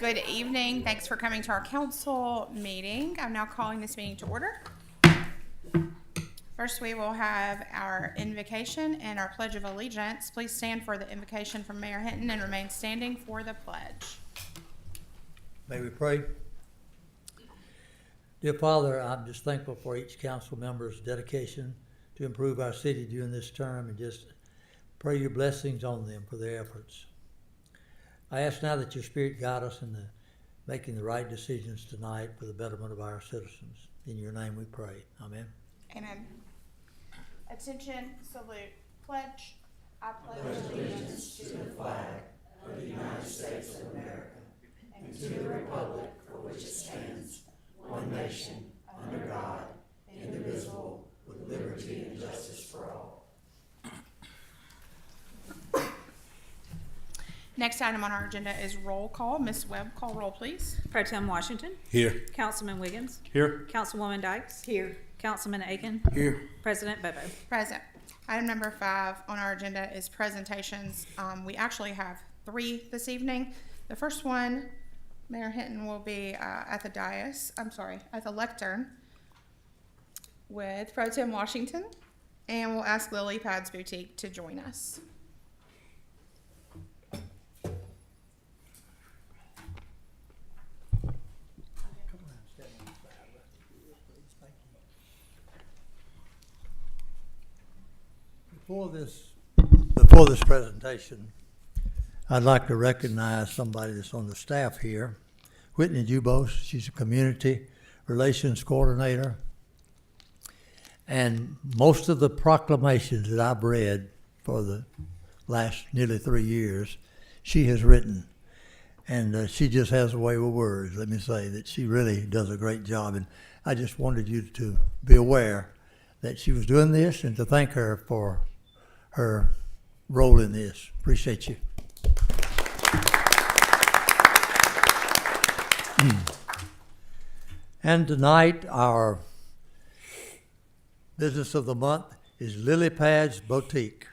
Good evening. Thanks for coming to our council meeting. I'm now calling this meeting to order. First, we will have our invocation and our Pledge of Allegiance. Please stand for the invocation from Mayor Hinton and remain standing for the pledge. May we pray? Dear Father, I'm just thankful for each council member's dedication to improve our city during this term, and just pray your blessings on them for their efforts. I ask now that your Spirit guide us in making the right decisions tonight for the betterment of our citizens. In your name we pray. Amen. Amen. Attention, salute, pledge. I pledge allegiance to the flag of the United States of America and to the republic for which it stands, one nation, under God, indivisible, with liberty and justice for all. Next item on our agenda is roll call. Ms. Webb, call roll, please. Pro Tem Washington. Here. Councilman Wiggins. Here. Councilwoman Dykes. Here. Councilman Aiken. Here. President Bobo. Present. Item number 5 on our agenda is presentations. We actually have 3 this evening. The first one, Mayor Hinton will be at the lectern with Pro Tem Washington, and we'll ask Lily Pads Boutique to join us. Before this presentation, I'd like to recognize somebody that's on the staff here, Whitney Dubose. She's a community relations coordinator. And most of the proclamations that I've read for the last nearly 3 years, she has written. And she just has a way with words. Let me say that she really does a great job. And I just wanted you to be aware that she was doing this and to thank her for her role in this. Appreciate you. And tonight, our business of the month is Lily Pads Boutique.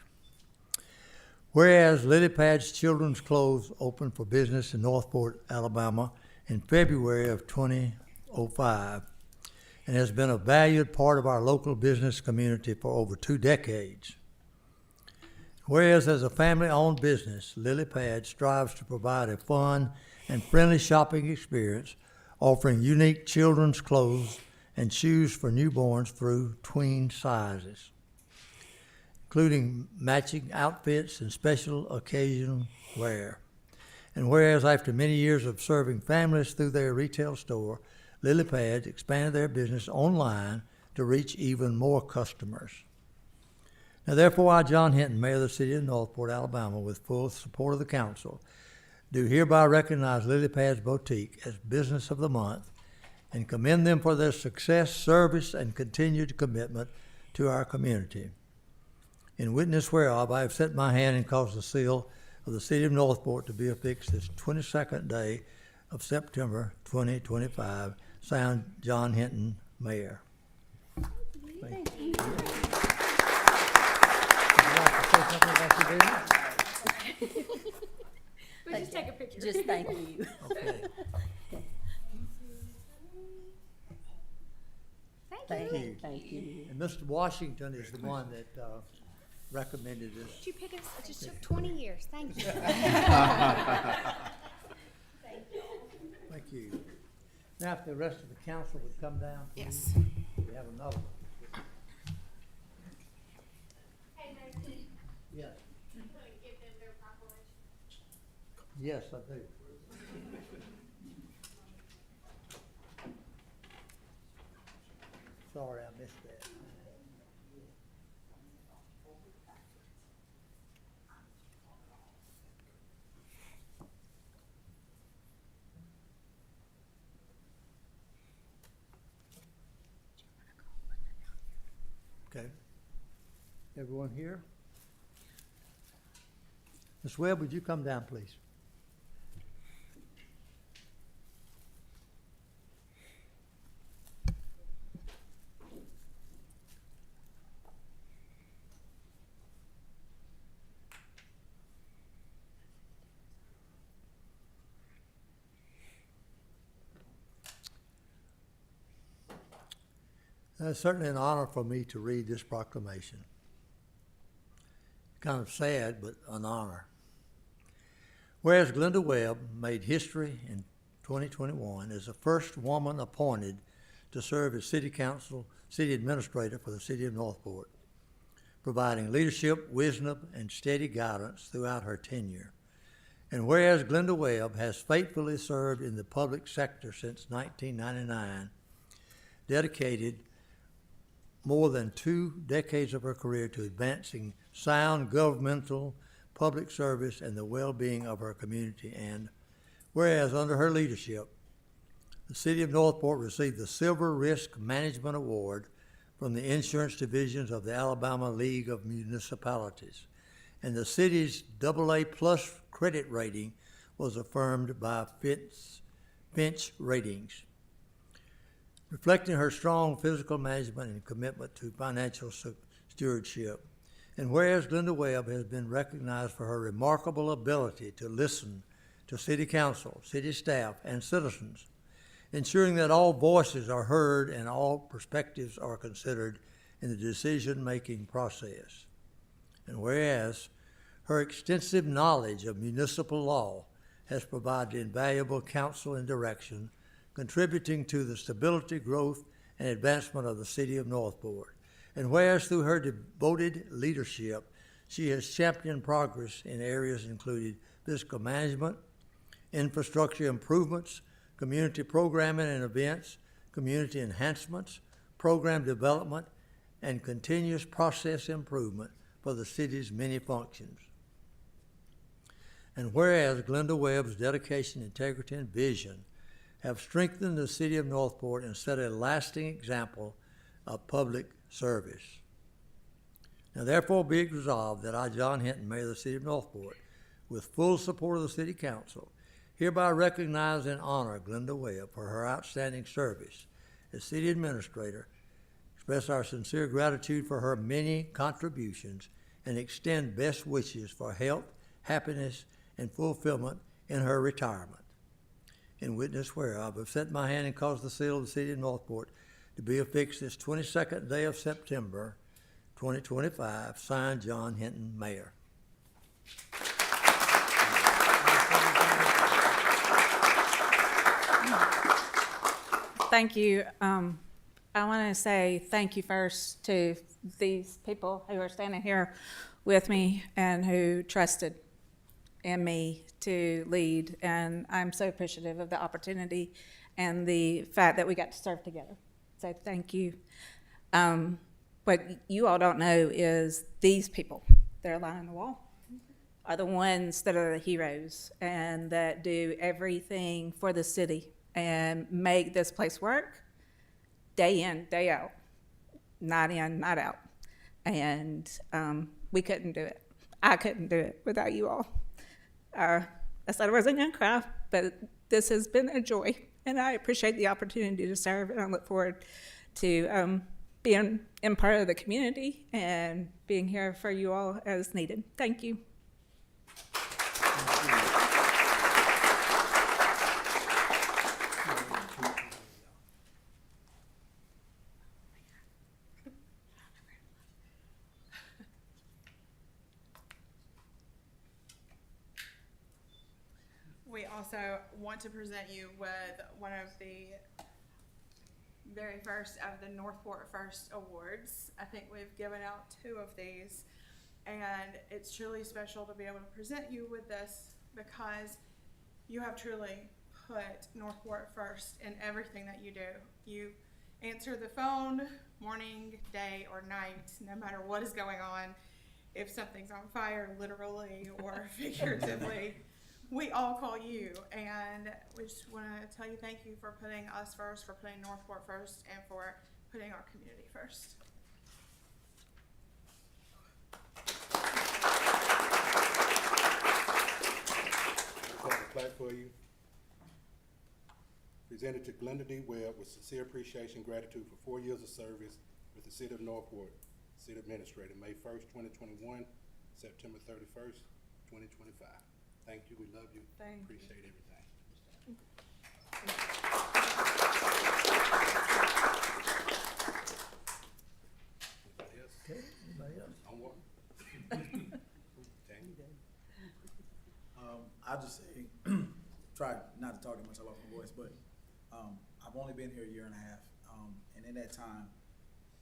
Whereas Lily Pads Children's Clothes opened for business in Northport, Alabama in February of 2005 and has been a valued part of our local business community for over 2 decades. Whereas as a family-owned business, Lily Pads strives to provide a fun and friendly shopping experience, offering unique children's clothes and shoes for newborns through tween sizes, including matching outfits and special occasion wear. And whereas after many years of serving families through their retail store, Lily Pads expanded their business online to reach even more customers. Now, therefore, I, John Hinton, Mayor of the City of Northport, Alabama, with full support of the council, do hereby recognize Lily Pads Boutique as Business of the Month and commend them for their success, service, and continued commitment to our community. In witness whereof, I have set my hand and caused the seal of the City of Northport to be affixed this 22nd day of September 2025. Signed, John Hinton, Mayor. Thank you. We just take a picture. Just thank you. Okay. Thank you. Thank you. And Mr. Washington is the one that recommended this. Did you pick us? It just took 20 years. Thank you. Thank you. Now, if the rest of the council would come down, please. Yes. We have another one. Hey, Nathan, Yes. you want to give them their proclamation? Yes, I do. Sorry, I missed that. Okay. Everyone here? Ms. Webb, would you come down, please? It's certainly an honor for me to read this proclamation. Kind of sad, but an honor. Whereas Glenda Webb made history in 2021 as the first woman appointed to serve as city council, city administrator for the city of Northport, providing leadership, wisdom, and steady guidance throughout her tenure. And whereas Glenda Webb has faithfully served in the public sector since 1999, dedicated more than 2 decades of her career to advancing sound governmental public service and the well-being of her community. And whereas under her leadership, the City of Northport received the Silver Risk Management Award from the insurance divisions of the Alabama League of Municipalities, and the city's AA+ credit rating was affirmed by Fitch Ratings. Reflecting her strong physical management and commitment to financial stewardship. And whereas Glenda Webb has been recognized for her remarkable ability to listen to city council, city staff, and citizens, ensuring that all voices are heard and all perspectives are considered in the decision-making process. And whereas her extensive knowledge of municipal law has provided invaluable counsel and direction, contributing to the stability, growth, and advancement of the city of Northport. And whereas through her devoted leadership, she has championed progress in areas including fiscal management, infrastructure improvements, community programming and events, community enhancements, program development, and continuous process improvement for the city's many functions. And whereas Glenda Webb's dedication, integrity, and vision have strengthened the city of Northport and set a lasting example of public service. Now therefore be it resolved that I, John Hinton, Mayor of the City of Northport, with full support of the City Council, hereby recognize and honor Glenda Webb for her outstanding service as City Administrator, express our sincere gratitude for her many contributions, and extend best wishes for health, happiness, and fulfillment in her retirement. In witness whereof, I have set my hand and caused the seal of the City of Northport to be affixed this 22nd day of September, 2025, signed John Hinton, Mayor. Thank you. I want to say thank you first to these people who are standing here with me and who trusted in me to lead. And I'm so appreciative of the opportunity and the fact that we got to serve together. So thank you. What you all don't know is these people that are lying on the wall are the ones that are the heroes and that do everything for the city and make this place work day in, day out, night in, night out. And we couldn't do it. I couldn't do it without you all. I said I wasn't going to cry, but this has been a joy, and I appreciate the opportunity to serve, and I look forward to being in part of the community and being here for you all as needed. Thank you. We also want to present you with one of the very first of the Northport First Awards. I think we've given out 2 of these, and it's truly special to be able to present you with this because you have truly put Northport first in everything that you do. You answer the phone morning, day, or night, no matter what is going on. If something's on fire, literally or figuratively, we all call you, and we just want to tell you thank you for putting us first, for putting Northport first, and for putting our community first. I'll take the plaque for you. Presented to Glenda D. Webb with sincere appreciation and gratitude for 4 years of service with the City of Northport, City Administrator, May 1st, 2021, September 31st, 2025. Thank you, we love you. Thank you. Appreciate everything. Okay, anybody else? Onward. Daniel. I'll just say, try not to talk too much, I lost my voice, but I've only been here a year and a half. And in that time,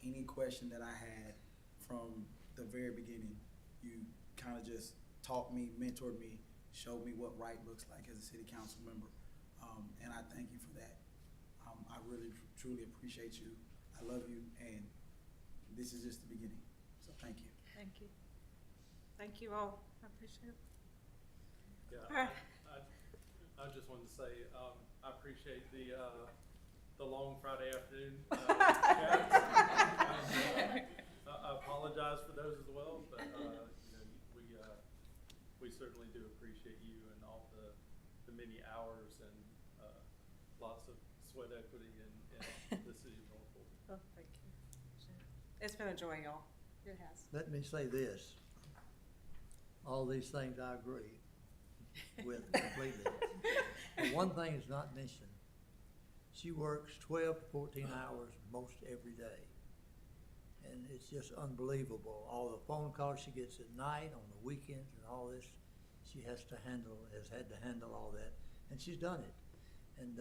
any question that I had from the very beginning, you kind of just taught me, mentored me, showed me what right looks like as a city council member. And I thank you for that. I really, truly appreciate you. I love you, and this is just the beginning. So thank you. Thank you. Thank you all. I appreciate it. Yeah, I just wanted to say, I appreciate the long Friday afternoon. Chats. I apologize for those as well, but, we certainly do appreciate you and all the many hours and, lots of sweat equity in the city of Norfolk. Oh, thank you. It's been a joy, y'all. It has. Let me say this. All these things I agree with completely. But one thing is not mentioned. She works 12 to 14 hours most every day. And it's just unbelievable. All the phone calls she gets at night, on the weekends and all this, she has had to handle all that. And she's done it. And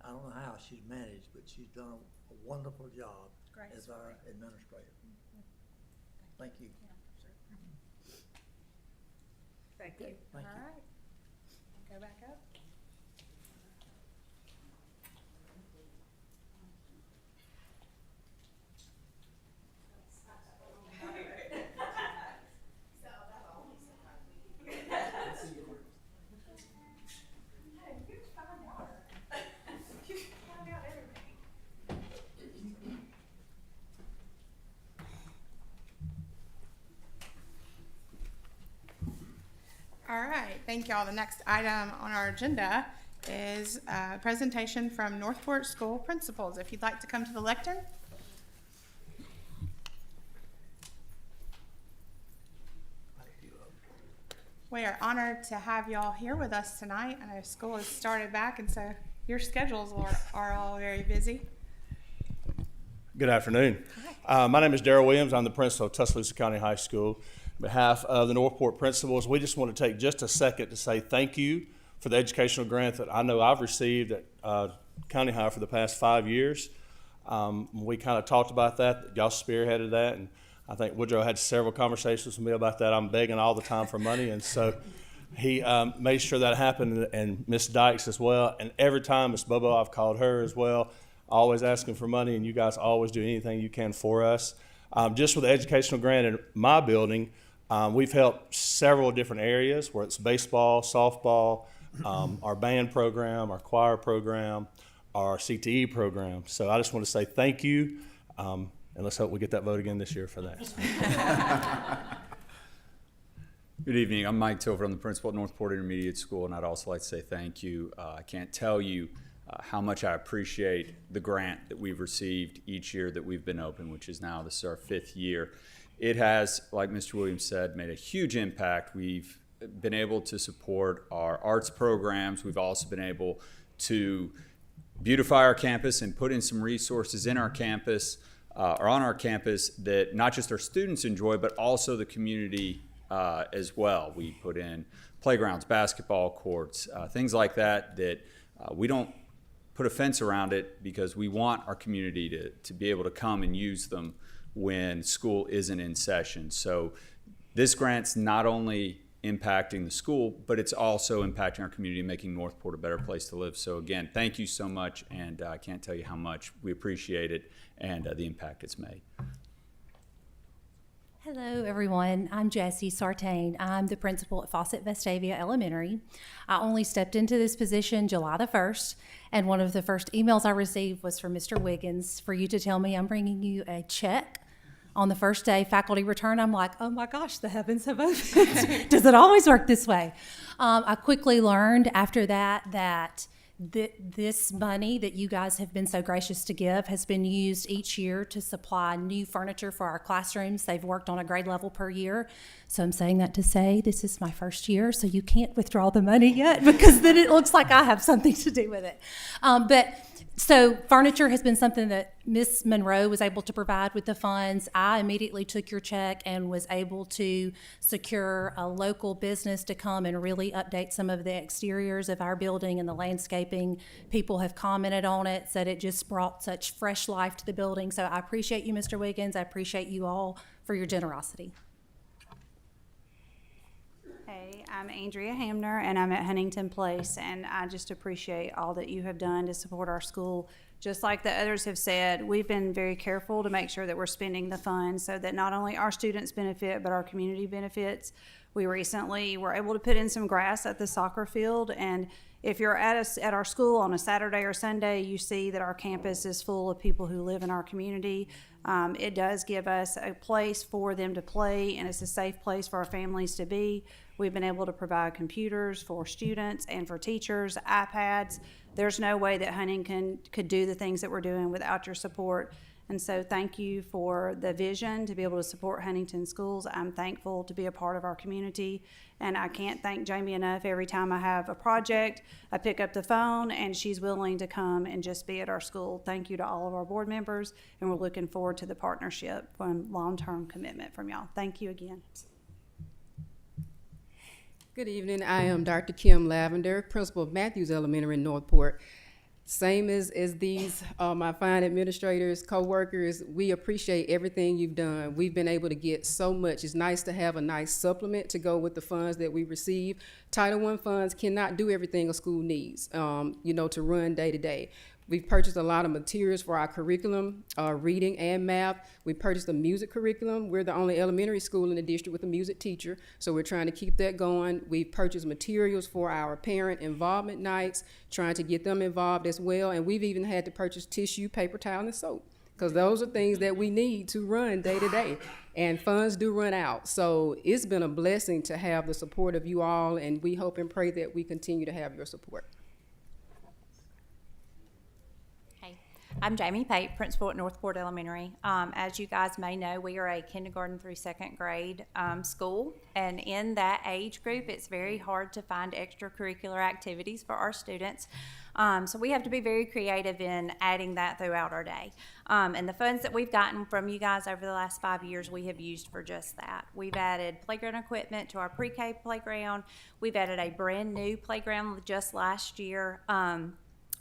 I don't know how she's managed, but she's done a wonderful job Great. as our administrator. Thank you. Thank you. Thank you. All right. Go back up. All right, thank y'all. The next item on our agenda is a presentation from Northport School principals. If you'd like to come to the lectern. We are honored to have y'all here with us tonight. I know school has started back, and so your schedules are all very busy. Good afternoon. My name is Darrell Williams. I'm the principal of Tuscaloosa County High School. On behalf of the Northport principals, we just want to take just a second to say thank you for the educational grant that I know I've received at County High for the past 5 years. We kind of talked about that. Y'all spearheaded that, and I think Woodrow had several conversations with me about that. I'm begging all the time for money, and so he made sure that happened, and Miss Dykes as well. And every time Miss Bobo, I've called her as well, always asking for money, and you guys always do anything you can for us. Just with the educational grant in my building, we've helped several different areas, where it's baseball, softball, our band program, our choir program, our CTE program. So I just want to say thank you, and let's hope we get that vote again this year for that. Good evening. I'm Mike Tilford. I'm the principal at Northport Intermediate School, and I'd also like to say thank you. I can't tell you how much I appreciate the grant that we've received each year that we've been open, which is now, this is our 5th year. It has, like Mr. Williams said, made a huge impact. We've been able to support our arts programs. We've also been able to beautify our campus and put in some resources in our campus, or on our campus, that not just our students enjoy, but also the community as well. We put in playgrounds, basketball courts, things like that, we don't put a fence around it because we want our community to be able to come and use them when school isn't in session. So this grant's not only impacting the school, but it's also impacting our community and making Northport a better place to live. So again, thank you so much, and I can't tell you how much we appreciate it and the impact it's made. Hello, everyone. I'm Jessie Sartain. I'm the principal at Fawcett Vestavia Elementary. I only stepped into this position July the 1st, and one of the first emails I received was from Mr. Wiggins for you to tell me I'm bringing you a check on the first day faculty return. I'm like, oh my gosh, the heavens have opened. Does it always work this way? I quickly learned after that this money that you guys have been so gracious to give has been used each year to supply new furniture for our classrooms. They've worked on a grade level per year. So I'm saying that to say this is my first year, so you can't withdraw the money yet, because then it looks like I have something to do with it. But So furniture has been something that Miss Monroe was able to provide with the funds. I immediately took your check and was able to secure a local business to come and really update some of the exteriors of our building and the landscaping. People have commented on it, said it just brought such fresh life to the building. So I appreciate you, Mr. Wiggins. I appreciate you all for your generosity. Hey, I'm Andrea Hamner, and I'm at Huntington Place, and I just appreciate all that you have done to support our school. Just like the others have said, we've been very careful to make sure that we're spending the funds so that not only our students benefit, but our community benefits. We recently were able to put in some grass at the soccer field, and if you're at our school on a Saturday or Sunday, you see that our campus is full of people who live in our community. It does give us a place for them to play, and it's a safe place for our families to be. We've been able to provide computers for students and for teachers, iPads. There's no way that Huntington could do the things that we're doing without your support. And so thank you for the vision to be able to support Huntington schools. I'm thankful to be a part of our community. And I can't thank Jamie enough. Every time I have a project, I pick up the phone and she's willing to come and just be at our school. Thank you to all of our board members, and we're looking forward to the partnership and long-term commitment from y'all. Thank you again. Good evening. I am Dr. Kim Lavender, principal of Matthews Elementary in Northport. Same as these, my fine administrators, co-workers, we appreciate everything you've done. We've been able to get so much. It's nice to have a nice supplement to go with the funds that we receive. Title I funds cannot do everything a school needs, to run day to day. We've purchased a lot of materials for our curriculum, reading and math. We purchased a music curriculum. We're the only elementary school in the district with a music teacher, so we're trying to keep that going. We've purchased materials for our parent involvement nights, trying to get them involved as well, and we've even had to purchase tissue, paper towel, and soap, because those are things that we need to run day to day, and funds do run out. So it's been a blessing to have the support of you all, and we hope and pray that we continue to have your support. I'm Jamie Pate, principal at Northport Elementary. As you guys may know, we are a kindergarten through second grade school, and in that age group, it's very hard to find extracurricular activities for our students. So we have to be very creative in adding that throughout our day. And the funds that we've gotten from you guys over the last 5 years, we have used for just that. We've added playground equipment to our pre-K playground. We've added a brand new playground just last year.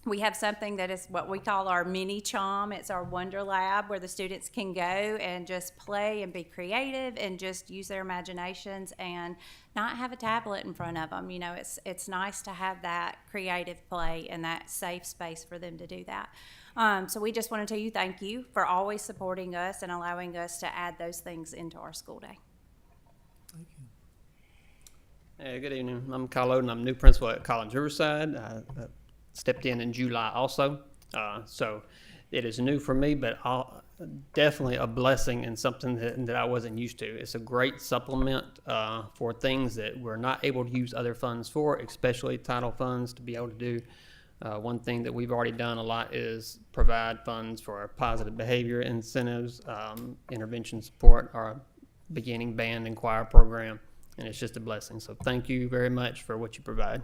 We have something that is what we call our mini CHOM. It's our Wonder Lab, where the students can go and just play and be creative and just use their imaginations and not have a tablet in front of them. It's nice to have that creative play and that safe space for them to do that. So we just want to tell you thank you for always supporting us and allowing us to add those things into our school day. Thank you. Hey, good evening. I'm Kyle Oden. I'm new principal at Collins Riverside. I stepped in July also. So it is new for me, but definitely a blessing and something that I wasn't used to. It's a great supplement for things that we're not able to use other funds for, especially title funds, to be able to do. One thing that we've already done a lot is provide funds for our positive behavior incentives, intervention support, our beginning band and choir program, and it's just a blessing. So thank you very much for what you provide.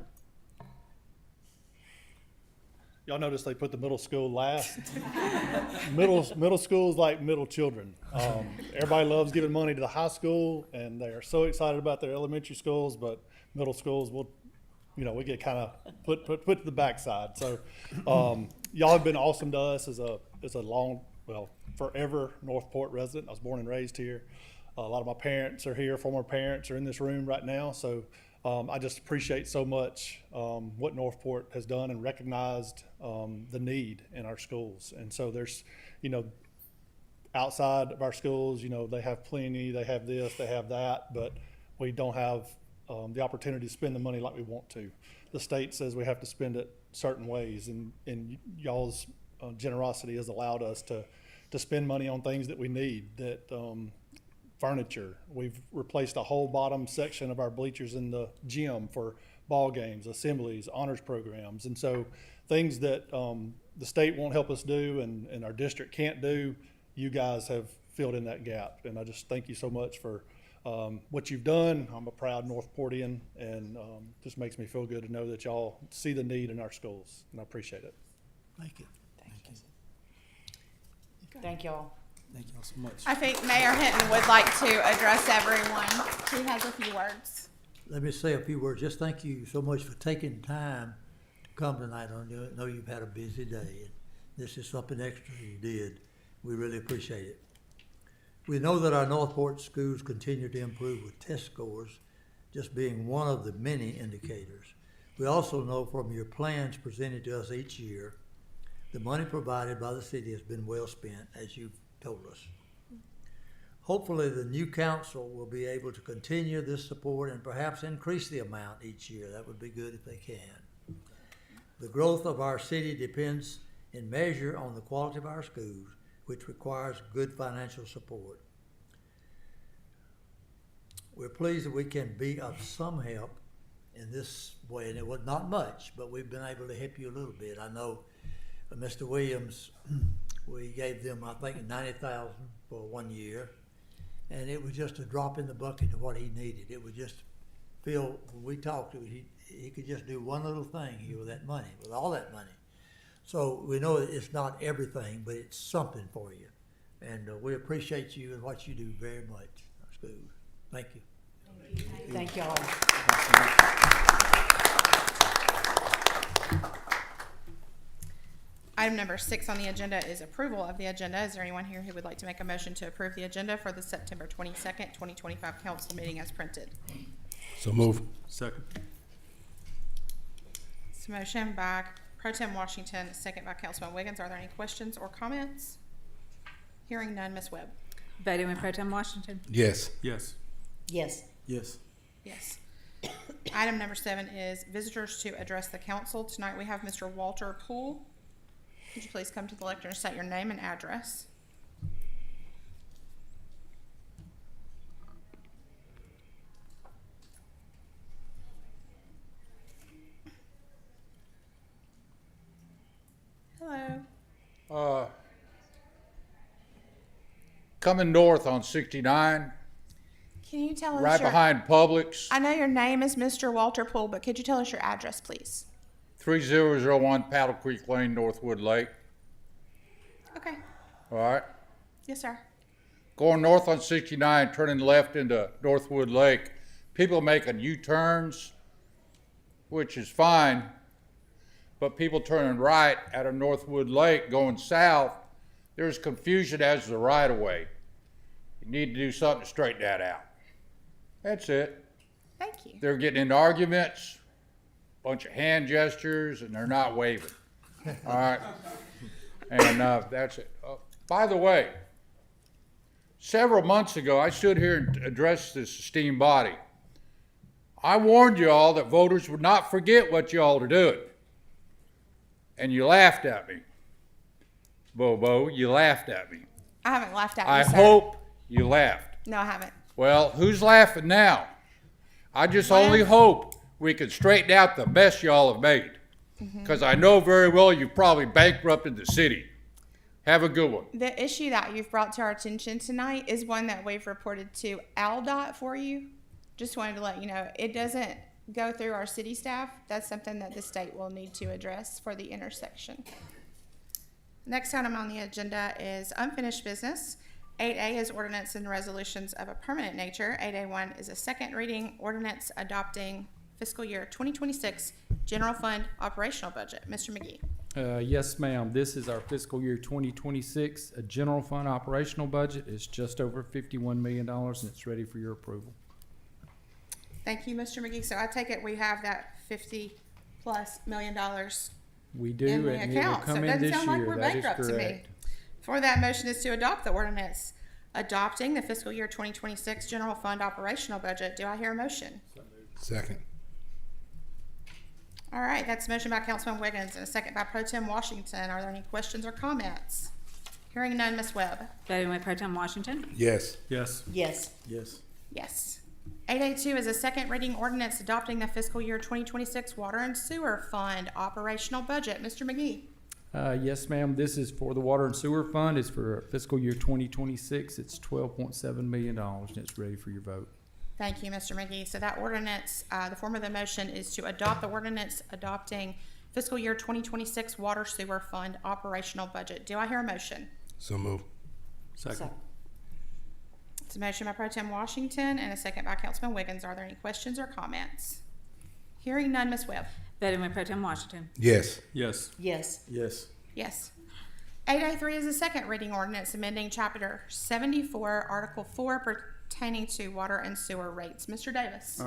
Y'all notice they put the middle school last. Middle school is like middle children. Everybody loves giving money to the high school, and they are so excited about their elementary schools, but middle schools we get kind of put to the backside. So y'all have been awesome to us as a forever Northport resident. I was born and raised here. A lot of my parents are here. Former parents are in this room right now. So I just appreciate so much what Northport has done and recognized the need in our schools. And so there's, outside of our schools, they have plenty, they have this, they have that, but we don't have the opportunity to spend the money like we want to. The state says we have to spend it certain ways, and y'all's generosity has allowed us to spend money on things that we need, furniture. We've replaced a whole bottom section of our bleachers in the gym for ball games, assemblies, honors programs. And so things that the state won't help us do and our district can't do, you guys have filled in that gap. And I just thank you so much for what you've done. I'm a proud Northportian, and just makes me feel good to know that y'all see the need in our schools, and I appreciate it. Thank you. Thank y'all. Thank y'all so much. I think Mayor Hinton would like to address everyone. He has a few words. Let me say a few words. Just thank you so much for taking time to come tonight. I know you've had a busy day, and this is something extra you did. We really appreciate it. We know that our Northport schools continue to improve with test scores just being one of the many indicators. We also know from your plans presented to us each year, the money provided by the city has been well spent, as you've told us. Hopefully, the new council will be able to continue this support and perhaps increase the amount each year. That would be good if they can. The growth of our city depends in measure on the quality of our schools, which requires good financial support. We're pleased that we can be of some help in this way, and it was not much, but we've been able to help you a little bit. I know Mr. Williams, we gave them, I think, $90,000 for 1 year, and it was just a drop in the bucket of what he needed. It was just feel when we talked, he could just do one little thing here with that money, with all that money. So we know that it's not everything, but it's something for you, and we appreciate you and what you do very much. Our school. Thank you. Thank y'all. Item number 6 on the agenda is approval of the agenda. Is there anyone here who would like to make a motion to approve the agenda for the September 22nd, 2025 council meeting as printed? So move. Second. It's a motion by Pro Tem Washington, second by Councilman Wiggins. Are there any questions or comments? Hearing none, Ms. Webb. Voting with Pro Tem Washington. Yes. Yes. Yes. Yes. Yes. Item number 7 is visitors to address the council. Tonight we have Mr. Walter Poole. Could you please come to the lectern and state your name and address? Hello. Coming north on 69, Can you tell us right your... behind Publix, I know your name is Mr. Walter Poole, but could you tell us your address, please? 3001 Paddle Creek Lane, Northwood Lake. Okay. All right. Yes, sir. Going north on 69, turning left into Northwood Lake. People making U-turns, which is fine, but people turning right out of Northwood Lake going south, there's confusion as to the right-of-way. You need to do something to straighten that out. That's it. Thank you. They're getting into arguments, bunch of hand gestures, and they're not waving. All right? And that's it. By the way, several months ago, I stood here and addressed this esteemed body. I warned you all that voters would not forget what you all are doing. And you laughed at me. Bobo, you laughed at me. I haven't laughed at you, I sir. hope you laughed. No, I haven't. Well, who's laughing now? I just only hope we can straighten out the mess y'all have made. Because I know very well you've probably bankrupted the city. Have a good one. The issue that you've brought to our attention tonight is one that we've reported to ALDOT for you. Just wanted to let you know, it doesn't go through our city staff. That's something that the state will need to address for the intersection. Next item on the agenda is unfinished business. 8A is ordinance and resolutions of a permanent nature. 8A1 is a second reading ordinance adopting fiscal year 2026 general fund operational budget. Mr. McGee. Yes, ma'am. This is our fiscal year 2026 general fund operational budget. It's just over $51 million, and it's ready for your approval. Thank you, Mr. McGee. So I take it we have that $50+ million We do, in the and it will account. So come it in doesn't this sound like year. we're That is bankrupt to me. correct. For that motion is to adopt the ordinance adopting the fiscal year 2026 general fund operational budget. Do I hear a motion? Second. All right, that's a motion by Councilman Wiggins and a second by Pro Tem Washington. Are there any questions or comments? Hearing none, Ms. Webb. Voting with Pro Tem Washington. Yes. Yes. Yes. Yes. Yes. 8A2 is a second reading ordinance adopting the fiscal year 2026 water and sewer fund operational budget. Mr. McGee. Yes, ma'am. This is for the water and sewer fund. It's for fiscal year 2026. It's $12.7 million, and it's ready for your vote. Thank you, Mr. McGee. So that ordinance, the form of the motion is to adopt the ordinance adopting fiscal year 2026 water sewer fund operational budget. Do I hear a motion? So move. Second. It's a motion by Pro Tem Washington and a second by Councilman Wiggins. Are there any questions or comments? Hearing none, Ms. Webb. Voting with Pro Tem Washington. Yes. Yes. Yes. Yes. Yes. 8A3 is a second reading ordinance amending Chapter 74, Article 4 pertaining to water and sewer rates. Mr. Davis.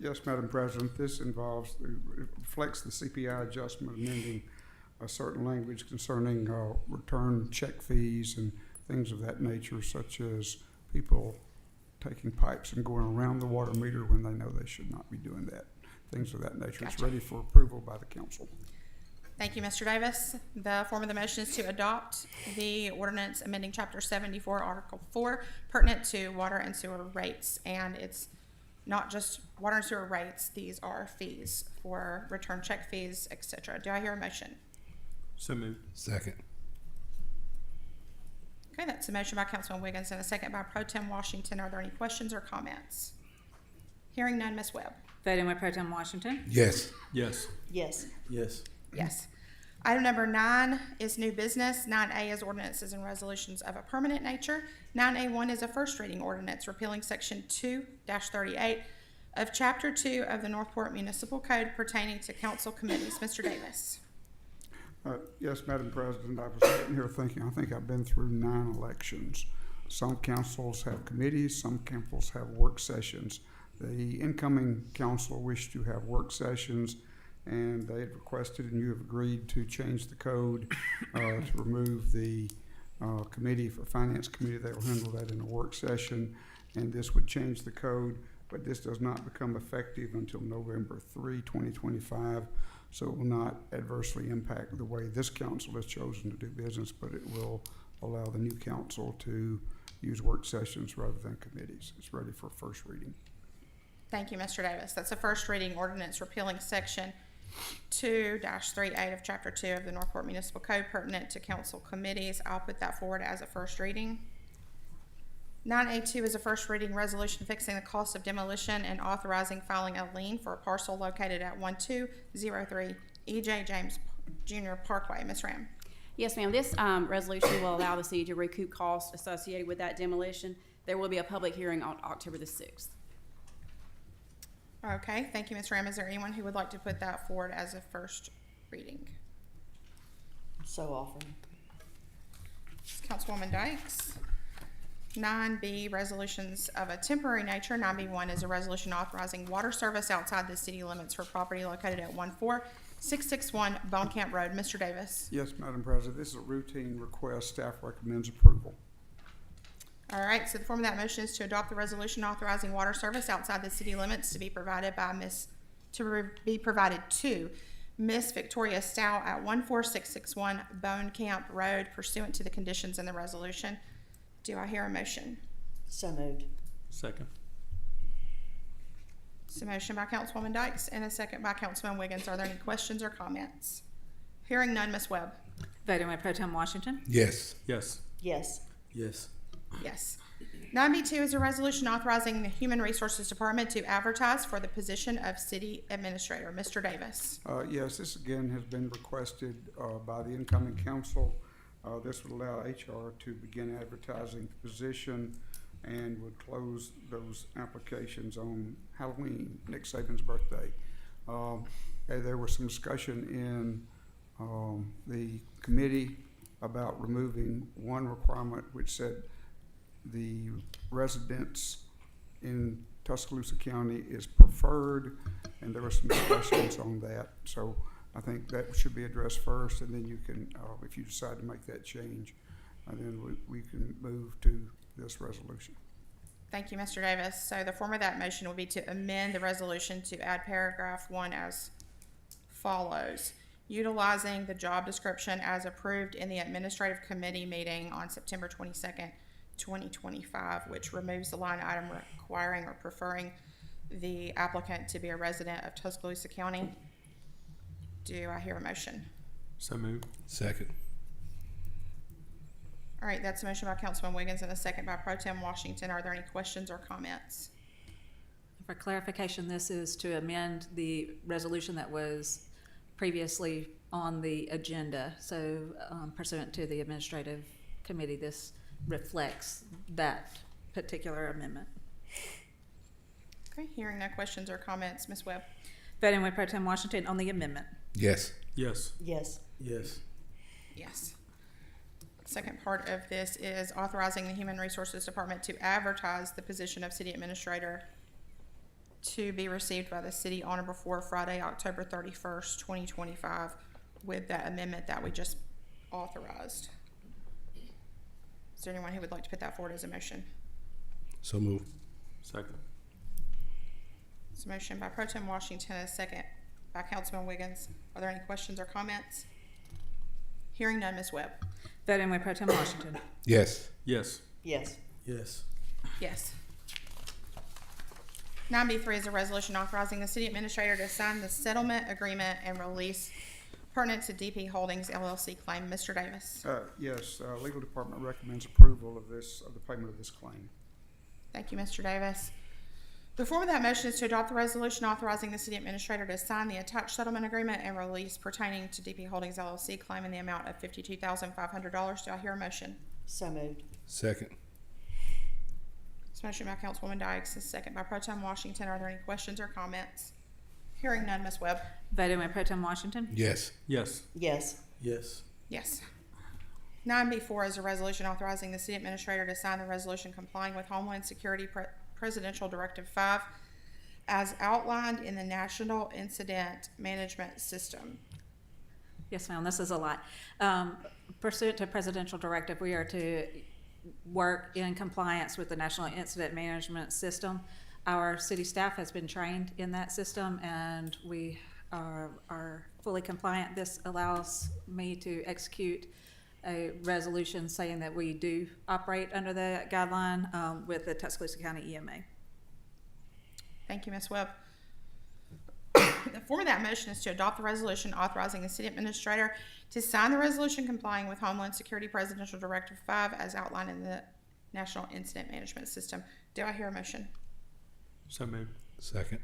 Yes, Madam President, this involves, it reflects the CPI adjustment amending a certain language concerning return check fees and things of that nature, such as people taking pipes and going around the water meter when they know they should not be doing that. Things of that nature. It's Gotcha. ready for approval by the council. Thank you, Mr. Davis. The form of the motion is to adopt the ordinance amending Chapter 74, Article 4, pertinent to water and sewer rates. And it's not just water and sewer rates, these are fees for return check fees, etc. Do I hear a motion? So moved. Second. Okay, that's a motion by Councilman Wiggins and a second by Pro Tem Washington. Are there any questions or comments? Hearing none, Ms. Webb. Voting with Pro Tem Washington. Yes. Yes. Yes. Yes. Yes. Item number 9 is new business. 9A is ordinances and resolutions of a permanent nature. 9A1 is a first reading ordinance repealing Section 2-38 of Chapter 2 of the Northport Municipal Code pertaining to council committees. Mr. Davis. Yes, Madam President, I was sitting here thinking, I think I've been through 9 elections. Some councils have committees, some councils have work sessions. The incoming council wished to have work sessions, and they had requested, and you have agreed to change the code to remove the committee for finance committee. They will handle that in a work session, and this would change the code, but this does not become effective until November 3, 2025. So it will not adversely impact the way this council has chosen to do business, but it will allow the new council to use work sessions rather than committees. It's ready for first reading. Thank you, Mr. Davis. That's a first reading ordinance repealing Section 2-38 of Chapter 2 of the Northport Municipal Code pertinent to council committees. I'll put that forward as a first reading. 9A2 is a first reading resolution fixing the cost of demolition and authorizing filing a lien for a parcel located at 1203 E.J. James Jr. Parkway. Ms. Ram. Yes, ma'am. This resolution will allow the city to recoup costs associated with that demolition. There will be a public hearing on October the 6th. Okay, thank you, Ms. Ram. Is there anyone who would like to put that forward as a first reading? So often. Councilwoman Dykes. 9B, resolutions of a temporary nature. 9B1 is a resolution authorizing water service outside the city limits for property located at 14661 Bone Camp Road. Mr. Davis. Yes, Madam President, this is a routine request. Staff recommends approval. All right, so the form of that motion is to adopt the resolution authorizing water service outside the city limits to be provided by to Miss Victoria Stout at 14661 Bone Camp Road pursuant to the conditions in the resolution. Do I hear a motion? So moved. Second. It's a motion by Councilwoman Dykes and a second by Councilman Wiggins. Are there any questions or comments? Hearing none, Ms. Webb. Voting with Pro Tem Washington. Yes. Yes. Yes. Yes. Yes. 9B2 is a resolution authorizing the Human Resources Department to advertise for the position of city administrator. Mr. Davis. Yes, this again has been requested by the incoming council. This would allow HR to begin advertising the position and would close those applications on Halloween, Nick Saban's birthday. There was some discussion in the committee about removing one requirement which said the residents in Tuscaloosa County is preferred, and there were some discussions on that. So I think that should be addressed first, and then you can, if you decide to make that change, then we can move to this resolution. Thank you, Mr. Davis. So the form of that motion will be to amend the resolution to add paragraph 1 as follows. Utilizing the job description as approved in the administrative committee meeting on September 22nd, 2025, which removes the line item requiring or preferring the applicant to be a resident of Tuscaloosa County. Do I hear a motion? So moved. Second. All right, that's a motion by Councilman Wiggins and a second by Pro Tem Washington. Are there any questions or comments? For clarification, this is to amend the resolution that was previously on the agenda, so pursuant to the administrative committee, this reflects that particular amendment. Okay, hearing no questions or comments, Ms. Webb. Voting with Pro Tem Washington on the amendment. Yes. Yes. Yes. Yes. Yes. Second part of this is authorizing the Human Resources Department to advertise the position of city administrator to be received by the city on or before Friday, October 31st, 2025, with that amendment that we just authorized. Is there anyone who would like to put that forward as a motion? So move. Second. It's a motion by Pro Tem Washington, a second by Councilman Wiggins. Are there any questions or comments? Hearing none, Ms. Webb. Voting with Pro Tem Washington. Yes. Yes. Yes. Yes. Yes. 9B3 is a resolution authorizing the city administrator to sign the settlement agreement and release pertinent to DP Holdings LLC claim. Mr. Davis. Yes, legal department recommends approval of the payment of this claim. Thank you, Mr. Davis. The form of that motion is to adopt the resolution authorizing the city administrator to sign the attached settlement agreement and release pertaining to DP Holdings LLC claim in the amount of $52,500. Do I hear a motion? So moved. Second. This motion by Councilwoman Dykes is second by Pro Tem Washington. Are there any questions or comments? Hearing none, Ms. Webb. Voting with Pro Tem Washington. Yes. Yes. Yes. Yes. Yes. 9B4 is a resolution authorizing the city administrator to sign the resolution complying with Homeland Security Presidential Directive 5 as outlined in the National Incident Management System. Yes, ma'am, this is a lot. Pursuant to Presidential Directive, we are to work in compliance with the National Incident Management System. Our city staff has been trained in that system, and we are fully compliant. This allows me to execute a resolution saying that we do operate under the guideline with the Tuscaloosa County EMA. Thank you, Ms. Webb. The form of that motion is to adopt the resolution authorizing the city administrator to sign the resolution complying with Homeland Security Presidential Directive 5 as outlined in the National Incident Management System. Do I hear a motion? So moved. Second.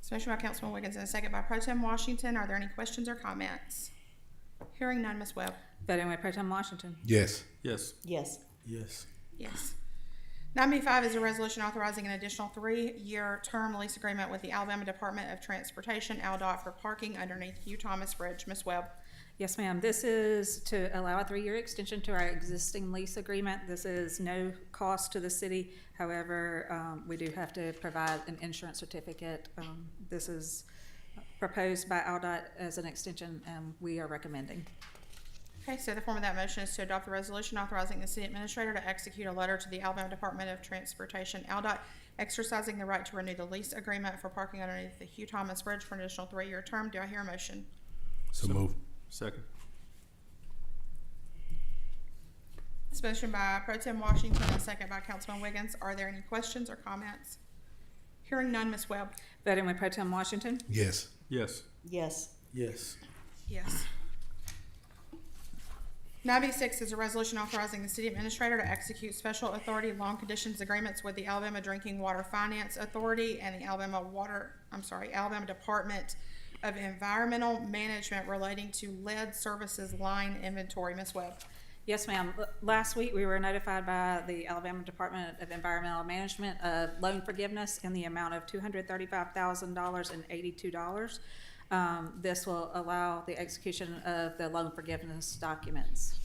It's a motion by Councilman Wiggins and a second by Pro Tem Washington. Are there any questions or comments? Hearing none, Ms. Webb. Voting with Pro Tem Washington. Yes. Yes. Yes. Yes. Yes. 9B5 is a resolution authorizing an additional 3-year term lease agreement with the Alabama Department of Transportation, ALDOT, for parking underneath Hugh Thomas Bridge. Ms. Webb. Yes, ma'am. This is to allow a 3-year extension to our existing lease agreement. This is no cost to the city. However, we do have to provide an insurance certificate. This is proposed by ALDOT as an extension, and we are recommending. Okay, so the form of that motion is to adopt the resolution authorizing the city administrator to execute a letter to the Alabama Department of Transportation, ALDOT, exercising the right to renew the lease agreement for parking underneath the Hugh Thomas Bridge for an additional 3-year term. Do I hear a motion? So move. Second. This motion by Pro Tem Washington and second by Councilman Wiggins. Are there any questions or comments? Hearing none, Ms. Webb. Voting with Pro Tem Washington. Yes. Yes. Yes. Yes. Yes. 9B6 is a resolution authorizing the city administrator to execute special authority loan conditions agreements with the Alabama Drinking Water Finance Authority and the Alabama Department of Environmental Management relating to lead services line inventory. Ms. Webb. Yes, ma'am. Last week, we were notified by the Alabama Department of Environmental Management of loan forgiveness in the amount of $235,082. This will allow the execution of the loan forgiveness documents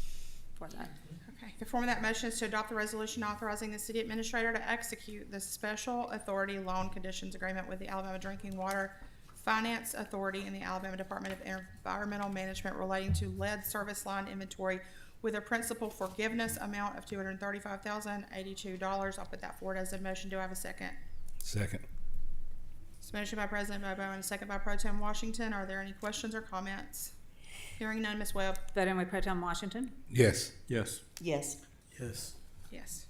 for that. Okay. The form of that motion is to adopt the resolution authorizing the city administrator to execute the special authority loan conditions agreement with the Alabama Drinking Water Finance Authority and the Alabama Department of Environmental Management relating to lead service line inventory with a principal forgiveness amount of $235,082. I'll put that forward as a motion. Do I have a second? Second. It's a motion by President Bobo and a second by Pro Tem Washington. Are there any questions or comments? Hearing none, Ms. Webb. Voting with Pro Tem Washington. Yes. Yes. Yes. Yes. Yes.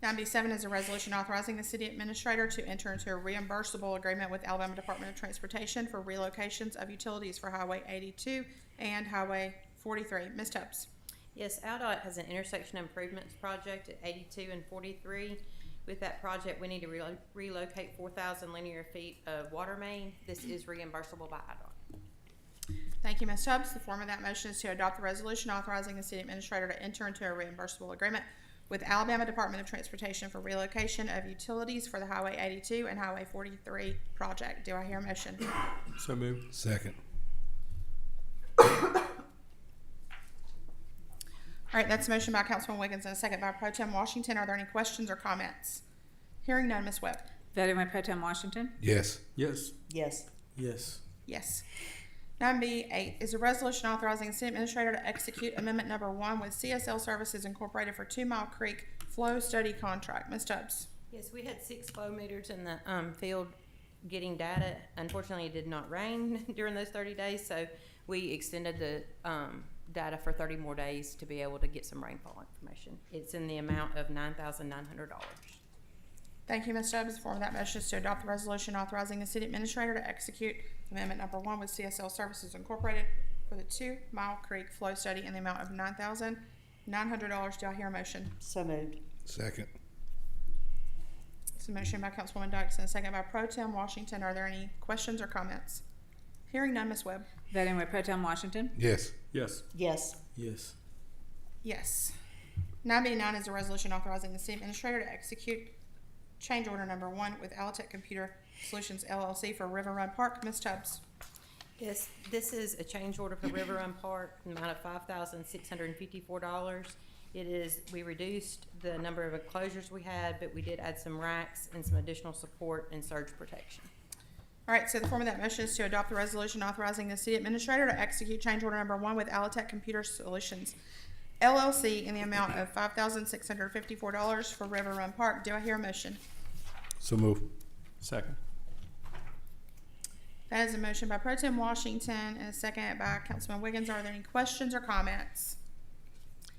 9B7 is a resolution authorizing the city administrator to enter into a reimbursable agreement with Alabama Department of Transportation for relocations of utilities for Highway 82 and Highway 43. Ms. Tubbs. Yes, ALDOT has an intersection improvements project at 82 and 43. With that project, we need to relocate 4,000 linear feet of water main. This is reimbursable by ALDOT. Thank you, Ms. Tubbs. The form of that motion is to adopt the resolution authorizing the city administrator to enter into a reimbursable agreement with Alabama Department of Transportation for relocation of utilities for the Highway 82 and Highway 43 project. Do I hear a motion? So moved. Second. All right, that's a motion by Councilman Wiggins and a second by Pro Tem Washington. Are there any questions or comments? Hearing none, Ms. Webb. Voting by Pro Tem Washington. Yes. Yes. Yes. Yes. Yes. 9B8 is a resolution authorizing the city administrator to execute amendment number 1 with CSL Services Incorporated for 2 Mile Creek flow study contract. Ms. Tubbs. Yes, we had 6 flow meters in the field getting data. Unfortunately, it did not rain during those 30 days, so we extended the data for 30 more days to be able to get some rainfall information. It's in the amount of $9,900. Thank you, Ms. Tubbs. The form of that motion is to adopt the resolution authorizing the city administrator to execute amendment number 1 with CSL Services Incorporated for the 2 Mile Creek flow study in the amount of $9,900. Do I hear a motion? So moved. Second. It's a motion by Councilwoman Dykes and a second by Pro Tem Washington. Are there any questions or comments? Hearing none, Ms. Webb. Voting by Pro Tem Washington. Yes. Yes. Yes. Yes. Yes. 9B9 is a resolution authorizing the city administrator to execute change order number 1 with Alitech Computer Solutions LLC for River Run Park. Ms. Tubbs. Yes, this is a change order for River Run Park, an amount of $5,654. We reduced the number of enclosures we had, but we did add some racks and some additional support and surge protection. All right, so the form of that motion is to adopt the resolution authorizing the city administrator to execute change order number 1 with Alitech Computer Solutions LLC in the amount of $5,654 for River Run Park. Do I hear a motion? So moved. Second. That is a motion by Pro Tem Washington and a second by Councilman Wiggins. Are there any questions or comments?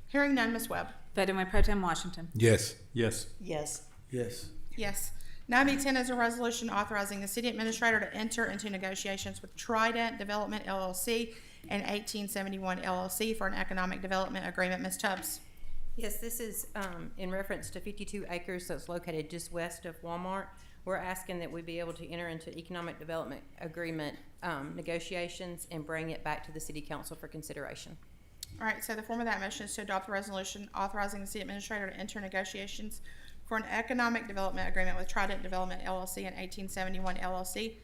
Hearing none, Ms. Webb. Voting by Pro Tem Washington. Yes. Yes. Yes. Yes. Yes. 9B10 is a resolution authorizing the city administrator to enter into negotiations with Trident Development LLC and 1871 LLC for an economic development agreement. Ms. Tubbs. Yes, this is in reference to 52 acres that's located just west of Walmart. We're asking that we be able to enter into economic development agreement negotiations and bring it back to the city council for consideration. All right, so the form of that motion is to adopt the resolution authorizing the city administrator to enter negotiations for an economic development agreement with Trident Development LLC and 1871 LLC,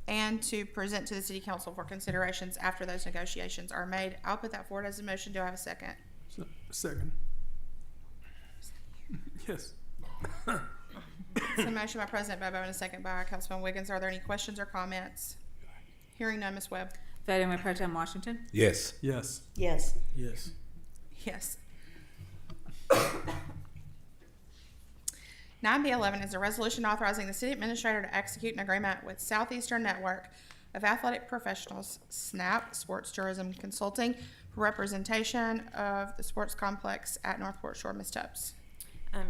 and to present to the city council for considerations after those negotiations are made. I'll put that forward as a motion. Do I have a second? Second. Yes. It's a motion by President Bobo and a second by Councilman Wiggins. Are there any questions or comments? Hearing none, Ms. Webb. Voting by Pro Tem Washington. Yes. Yes. Yes. Yes. Yes. 9B11 is a resolution authorizing the city administrator to execute an agreement with Southeastern Network of Athletic Professionals, SNAP, Sports Tourism Consulting, for representation of the sports complex at Northport Shore. Ms. Tubbs.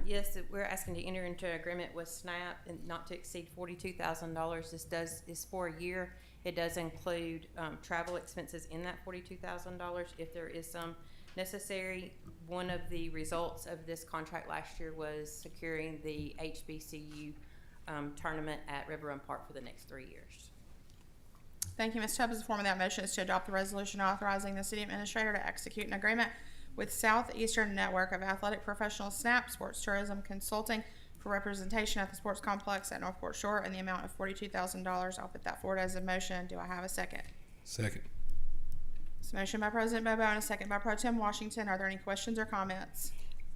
Yes, we're asking to enter into an agreement with SNAP and not to exceed $42,000. This is for a year. It does include travel expenses in that $42,000 if there is some necessary. One of the results of this contract last year was securing the HBCU tournament at River Run Park for the next 3 years. Thank you, Ms. Tubbs. The form of that motion is to adopt the resolution authorizing the city administrator to execute an agreement with Southeastern Network of Athletic Professionals, SNAP, Sports Tourism Consulting, for representation at the sports complex at Northport Shore in the amount of $42,000. I'll put that forward as a motion. Do I have a second? Second. It's a motion by President Bobo and a second by Pro Tem Washington. Are there any questions or comments?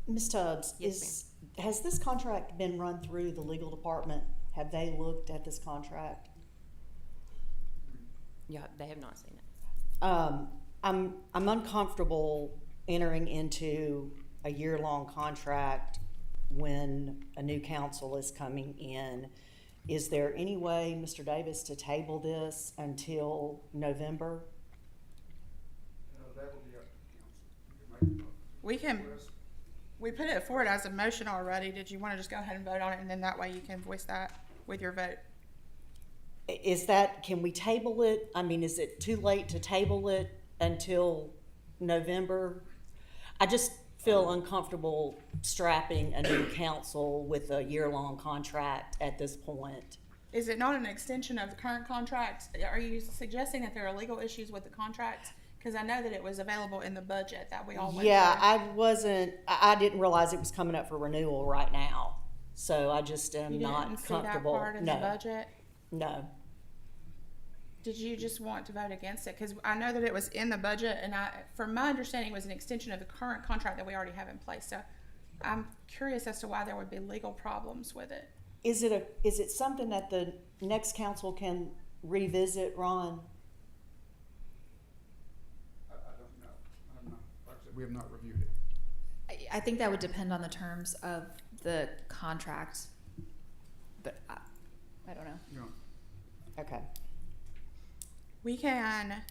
Ms. Tubbs, Yes, has this contract been run through the legal department? Have they looked at this contract? Yeah, they have not seen it. I'm uncomfortable entering into a year-long contract when a new council is coming in. Is there any way, Mr. Davis, to table this until November? We put it forward as a motion already. Did you want to just go ahead and vote on it, and then that way you can voice that with your vote? Can we table it? I mean, is it too late to table it until November? I just feel uncomfortable strapping a new council with a year-long contract at this point. Is it not an extension of the current contract? Are you suggesting that there are legal issues with the contract? Because I know that it was available in the budget that we all went Yeah, through. I didn't realize it was coming up for renewal right now. So I just am You not didn't see that comfortable. part in the budget? No. Did you just want to vote against it? Because I know that it was in the budget, and from my understanding, it was an extension of the current contract that we already have in place. So I'm curious as to why there would be legal problems with it. Is it something that the next council can revisit, Ron? I don't know. I'm not, like I said, we have not reviewed it. I think that would depend on the terms of the contract, but I don't know. Yeah. Okay. We can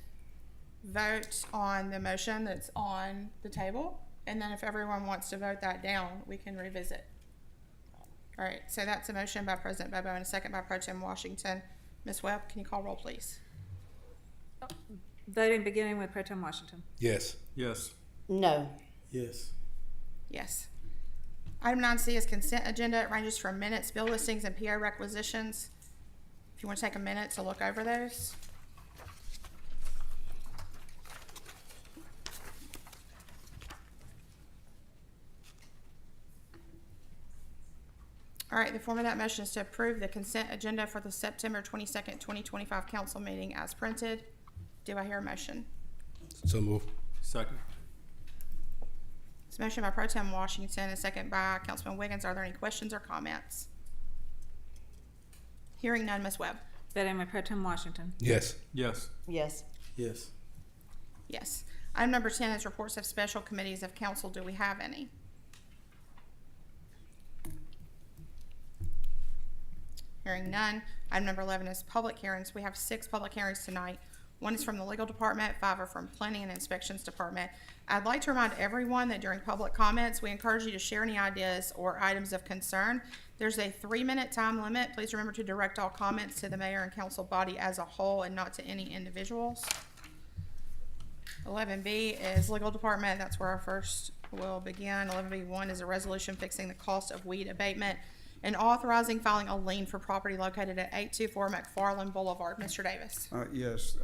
vote on the motion that's on the table, and then if everyone wants to vote that down, we can revisit. All right, so that's a motion by President Bobo and a second by Pro Tem Washington. Ms. Webb, can you call roll, please? Voting beginning with Pro Tem Washington. Yes. Yes. No. Yes. Yes. Item 9C is consent agenda. It ranges from minutes, bill listings, and PO requisitions. If you want to take a minute to look over those. All right, the form of that motion is to approve the consent agenda for the September 22nd, 2025 council meeting as printed. Do I hear a motion? So move. Second. It's a motion by Pro Tem Washington, a second by Councilman Wiggins. Are there any questions or comments? Hearing none, Ms. Webb. Voting with Pro Tem Washington. Yes. Yes. Yes. Yes. Yes. Item number 10 is reports of special committees of council. Do we have any? Hearing none. Item number 11 is public hearings. We have 6 public hearings tonight. 1 is from the legal department, 5 are from planning and inspections department. I'd like to remind everyone that during public comments, we encourage you to share any ideas or items of concern. There's a 3-minute time limit. Please remember to direct all comments to the mayor and council body as a whole and not to any individuals. 11B is legal department. That's where our first will begin. 11B1 is a resolution fixing the cost of weed abatement and authorizing filing a lien for property located at 824 McFarland Boulevard. Mr. Davis. Yes,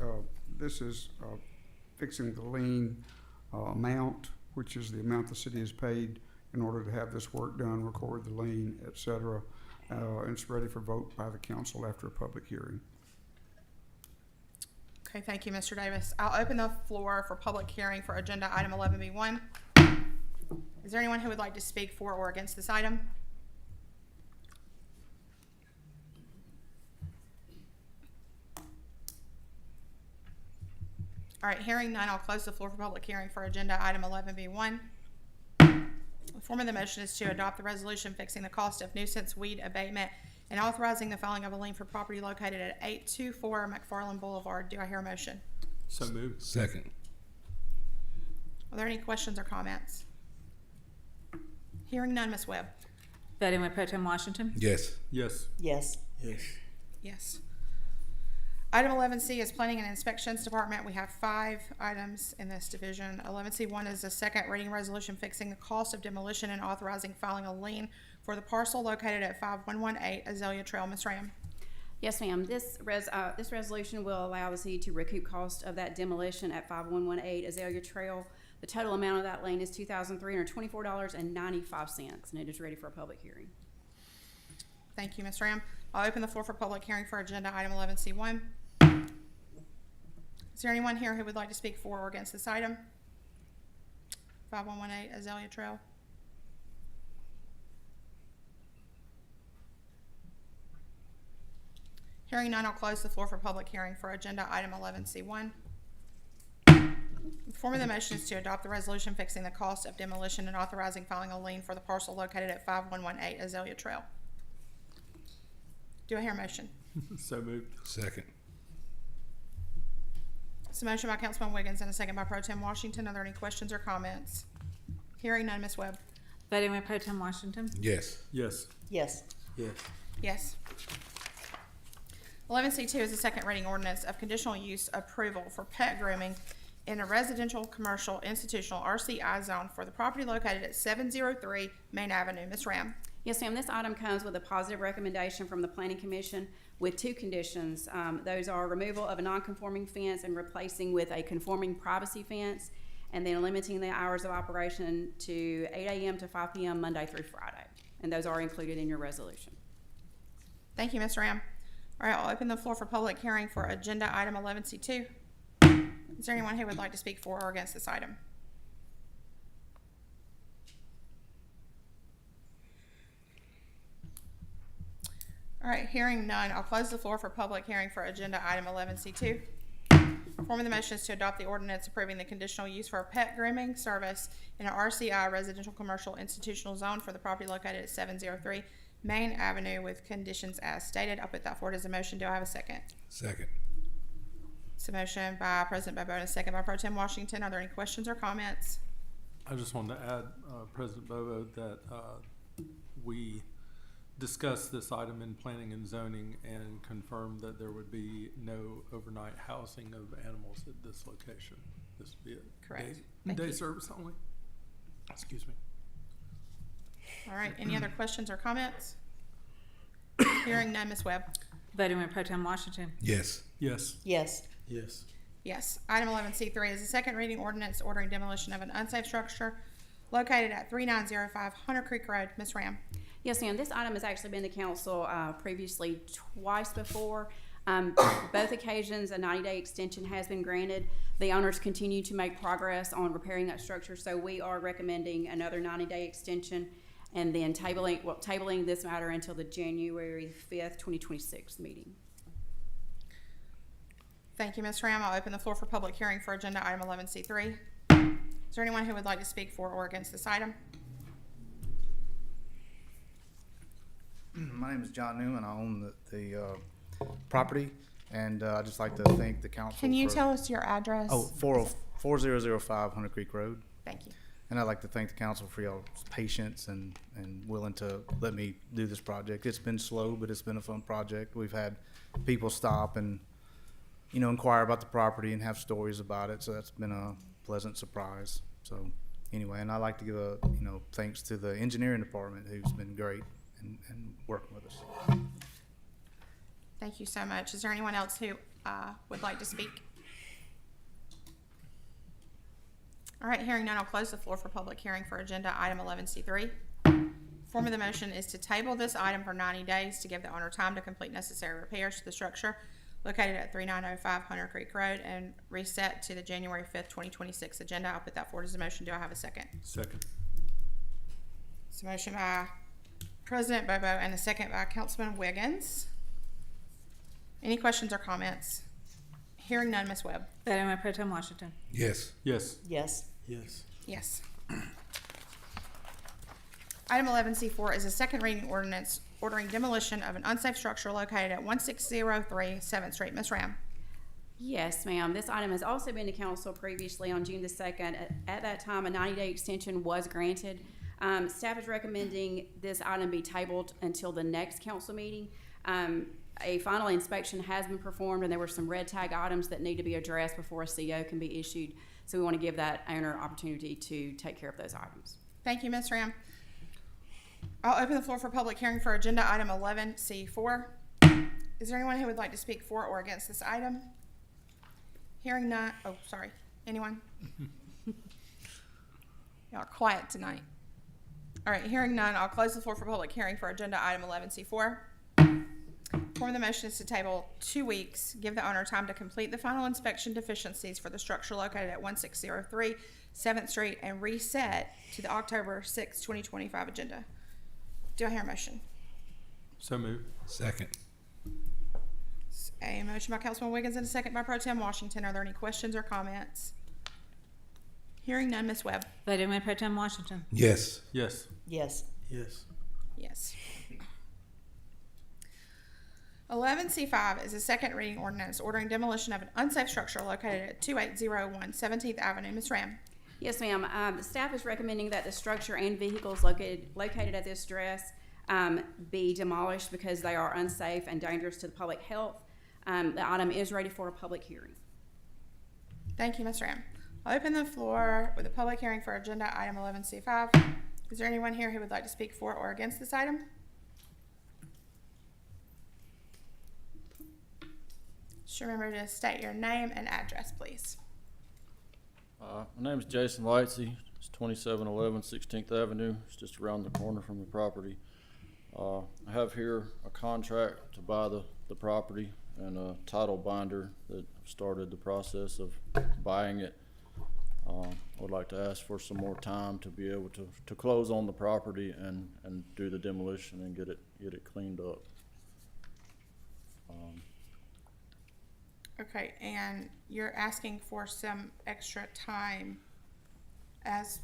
this is fixing the lien amount, which is the amount the city has paid in order to have this work done, record the lien, et cetera. And it's ready for vote by the council after a public hearing. Okay, thank you, Mr. Davis. I'll open the floor for public hearing for agenda item 11B1. Is there anyone who would like to speak for or against this item? All right, hearing none, I'll close the floor for public hearing for agenda item 11B1. The form of the motion is to adopt the resolution fixing the cost of nuisance weed abatement and authorizing the filing of a lien for property located at 824 McFarland Boulevard. Do I hear a motion? So moved. Second. Are there any questions or comments? Hearing none, Ms. Webb. Voting with Pro Tem Washington. Yes. Yes. Yes. Yes. Yes. Item 11C is Planning and Inspections Department. We have 5 items in this division. 11C1 is a second reading resolution fixing the cost of demolition and authorizing filing a lien for the parcel located at 5118 Azalea Trail. Ms. Ram. Yes, ma'am. This resolution will allow the city to recoup cost of that demolition at 5118 Azalea Trail. The total amount of that lien is $2,324.95, and it is ready for a public hearing. Thank you, Ms. Ram. I'll open the floor for public hearing for agenda item 11C1. Is there anyone here who would like to speak for or against this item? 5118 Azalea Trail. Hearing none, I'll close the floor for public hearing for agenda item 11C1. The form of the motion is to adopt the resolution fixing the cost of demolition and authorizing filing a lien for the parcel located at 5118 Azalea Trail. Do I hear a motion? So moved. Second. It's a motion by Councilman Wiggins and a second by Pro Tem Washington. Are there any questions or comments? Hearing none, Ms. Webb. Voting with Pro Tem Washington. Yes. Yes. Yes. Yes. Yes. 11C2 is a second reading ordinance of conditional use approval for pet grooming in a residential, commercial, institutional RCI zone for the property located at 703 Main Avenue. Ms. Ram. Yes, ma'am. This item comes with a positive recommendation from the Planning Commission with two conditions. Those are removal of a non-conforming fence and replacing with a conforming privacy fence, and then limiting the hours of operation to 8 a.m. to 5 p.m. Monday through Friday. And those are included in your resolution. Thank you, Ms. Ram. All right, I'll open the floor for public hearing for agenda item 11C2. Is there anyone who would like to speak for or against this item? All right, hearing none, I'll close the floor for public hearing for agenda item 11C2. Form of the motion is to adopt the ordinance approving the conditional use for a pet grooming service in an RCI residential commercial institutional zone for the property located at 703 Main Avenue with conditions as stated. I'll put that forward as a motion. Do I have a second? Second. It's a motion by President Bobo and a second by Pro Tem Washington. Are there any questions or comments? I just wanted to add, President Bobo, that we discussed this item in planning and zoning and confirmed that there would be no overnight housing of animals at this location. This would be a Correct. day service only. Excuse me. All right, any other questions or comments? Hearing none, Ms. Webb. Voting with Pro Tem Washington. Yes. Yes. Yes. Yes. Yes. Item 11C3 is a second reading ordinance ordering demolition of an unsafe structure located at 3905 Hunter Creek Road. Ms. Ram. Yes, ma'am. This item has actually been to council previously twice before. Both occasions, a 90-day extension has been granted. The owners continue to make progress on repairing that structure, so we are recommending another 90-day extension and then tabling this matter until the January 5th, 2026 meeting. Thank you, Ms. Ram. I'll open the floor for public hearing for agenda item 11C3. Is there anyone who would like to speak for or against this item? My name is John Newman. I own the property, and I'd just like to thank the council. Can you tell us your address? Oh, 4005 Hunter Creek Road. Thank you. And I'd like to thank the council for y'all's patience and willing to let me do this project. It's been slow, but it's been a fun project. We've had people stop and, inquire about the property and have stories about it, so that's been a pleasant surprise. So anyway, and I'd like to give a, thanks to the engineering department who's been great and working with us. Thank you so much. Is there anyone else who would like to speak? All right, hearing none, I'll close the floor for public hearing for agenda item 11C3. Form of the motion is to table this item for 90 days to give the owner time to complete necessary repairs to the structure located at 3905 Hunter Creek Road and reset to the January 5th, 2026 agenda. I'll put that forward as a motion. Do I have a second? Second. It's a motion by President Bobo and a second by Councilman Wiggins. Any questions or comments? Hearing none, Ms. Webb. Voting with Pro Tem Washington. Yes. Yes. Yes. Yes. Yes. Item 11C4 is a second reading ordinance ordering demolition of an unsafe structure located at 1603 7th Street. Ms. Ram. Yes, ma'am. This item has also been to council previously on June the 2nd. At that time, a 90-day extension was granted. Staff is recommending this item be tabled until the next council meeting. A final inspection has been performed, and there were some red tag items that need to be addressed before a CO can be issued. So we want to give that owner opportunity to take care of those items. Thank you, Ms. Ram. I'll open the floor for public hearing for agenda item 11C4. Is there anyone who would like to speak for or against this item? Hearing none. Oh, sorry. Anyone? Y'all are quiet tonight. All right, hearing none, I'll close the floor for public hearing for agenda item 11C4. Form of the motion is to table 2 weeks, give the owner time to complete the final inspection deficiencies for the structure located at 1603 7th Street and reset to the October 6, 2025 agenda. Do I hear a motion? So moved. Second. A motion by Councilman Wiggins and a second by Pro Tem Washington. Are there any questions or comments? Hearing none, Ms. Webb. Voting with Pro Tem Washington. Yes. Yes. Yes. Yes. Yes. 11C5 is a second reading ordinance ordering demolition of an unsafe structure located at 2801 17th Avenue. Ms. Ram. Yes, ma'am. The staff is recommending that the structure and vehicles located at this address be demolished because they are unsafe and dangerous to the public health. The item is ready for a public hearing. Thank you, Ms. Ram. I'll open the floor with a public hearing for agenda item 11C5. Is Is there anyone here who would like to speak for or against this item? Just remember to state your name and address, please. My name is Jason Lightsey. It's 2711 16th Avenue. It's just around the corner from the property. I have here a contract to buy the property and a title binder that started the process of buying it. I would like to ask for some more time to be able to close on the property and do the demolition and get it cleaned up. Okay, and you're asking for some extra time as,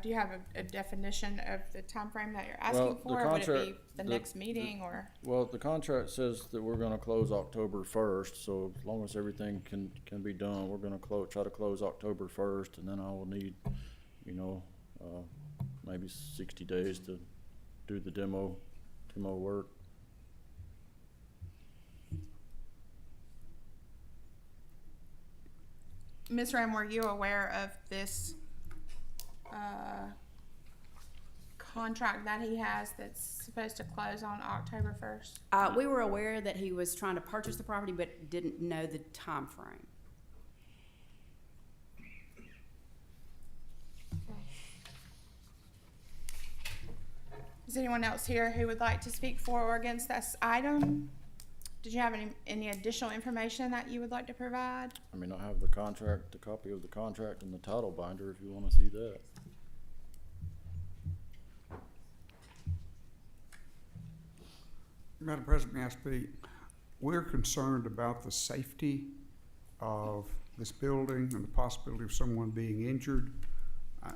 do you have a definition of the time frame that you're asking for? Would it be the next meeting or? Well, the contract says that we're gonna close October 1st, so as long as everything can be done, we're gonna try to close October 1st, and then I will need, maybe 60 days to do the demo work. Ms. Ram, were you aware of this contract that he has that's supposed to close on October 1st? We were aware that he was trying to purchase the property, but didn't know the time frame. Is anyone else here who would like to speak for or against this item? Did you have any additional information that you would like to provide? I mean, I have the copy of the contract and the title binder if you wanna see that. Madam President, may I speak? We're concerned about the safety of this building and the possibility of someone being injured.